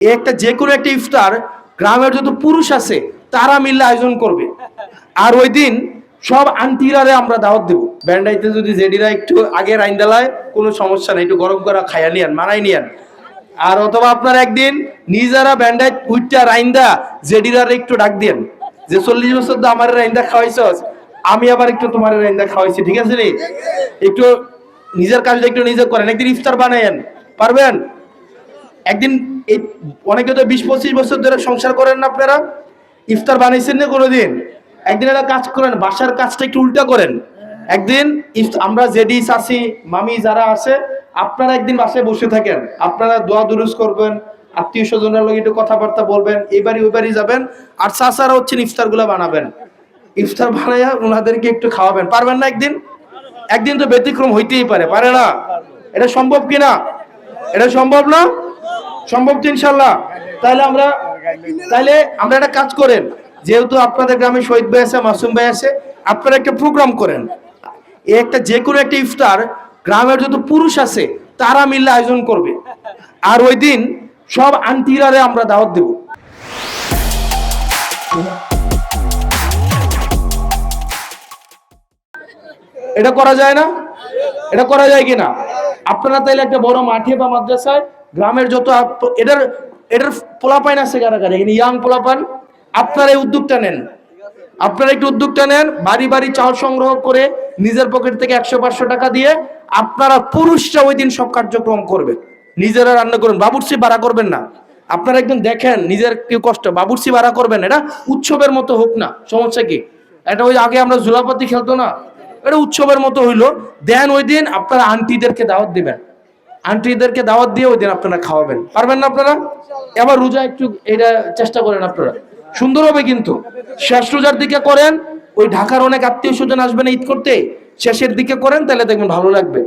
একটা যে কোনো একটা ইফতার গ্রামের যত পুরুষ আছে তারা মিলে আয়োজন করবে। আর ওই দিন সব আন্টিরারে আমরা দাওয়াত দেবো। ব্যান্ডাইতে যদি জেডিরা একটু আগে রাইন্দালায় কোনো সমস্যা নেই, একটু গরম করা খাইয়া নিয়ান, মানাই নিয়ান। আর অথবা আপনার একদিন নিজেরা ব্যান্ডাইট উইটটা রাইন্দা জেডিরারে একটু ডাক দিয়েন যে 40 বছর তো আমার রাইন্দা খাওয়াইছস, আমি আবার একটু তোমার রাইন্দা খাওয়াইছি, ঠিক আছে রে? একটু নিজের কাজটা একটু নিজে করেন, একদিন ইফতার বানায়েন, পারবেন? একদিন এই অনেকে তো 20-25 বছর ধরে সংসার করেন না, আপনারা ইফতার বানাইছেন না কোনোদিন? একদিন একটা কাজ করেন, বাসার কাজটা একটু উল্টা করেন। একদিন আমরা জেডি চাচি মামি যারা আছে, আপনারা একদিন বাসায় বসে থাকেন, আপনারা দোয়া দুরুজ করবেন, আত্মীয় স্বজনের লোক একটু কথাবার্তা বলবেন, এইবারই ওইবারই যাবেন, আর চাচারা হচ্ছেন ইফতার গুলা বানাবেন। ইফতার বানাইয়া ওনাদেরকে একটু খাওয়াবেন, পারবেন না? একদিন একদিন তো ব্যতিক্রম হইতেই পারে, পারে না? এটা সম্ভব কিনা? এটা সম্ভব না? সম্ভব তো ইনশাল্লাহ। তাহলে আমরা একটা কাজ করেন, যেহেতু আপনাদের গ্রামে শহীদ ভাই আছে, মাসুম ভাই আছে, আপনারা একটা প্রোগ্রাম করেন। একটা যে কোনো একটা ইফতার গ্রামের যত পুরুষ আছে তারা মিলে আয়োজন করবে। আর ওই দিন সব আন্টিরারে আমরা দাওয়াত দেব। এটা করা যায় না? এটা করা যায় কিনা? আপনারা তাইলে একটা বড় মাঠে বা মাদ্রাসায় গ্রামের যত এটার পোলাপাইন আছে কারাগারে, এখানে ইয়াং পোলাপান, আপনারা এই উদ্যোগটা নেন। আপনারা একটু উদ্যোগটা নেন, বাড়ি বাড়ি চাল সংগ্রহ করে নিজের পকেট থেকে 100-500 টাকা দিয়ে আপনারা পুরুষরা ওই দিন সব কার্যক্রম করবে, নিজেরা রান্না করবেন, বাবুর্চি ভাড়া করবেন না। আপনারা একদম দেখেন নিজের কি কষ্ট, বাবুর্চি ভাড়া করবেন, এটা উৎসবের মতো হোক না, সমস্যা কি? এটা ওই আগে আমরা ঝুলাপাতি খেলতো না, এটা উৎসবের মতো হইলো। দেন ওই দিন আপনারা আন্টিদেরকে দাওয়াত দিবেন, আন্টিদেরকে দাওয়াত দিয়ে ওই দিন আপনারা খাওয়াবেন, পারবেন না আপনারা? এবার রোজা একটু এটা চেষ্টা করেন আপনারা, সুন্দর হবে কিন্তু। শেষ রোজার দিকে করেন, ওই ঢাকার অনেক আত্মীয় স্বজন আসবেন ঈদ করতে, শেষের দিকে করেন, তাহলে দেখবেন ভালো লাগবে।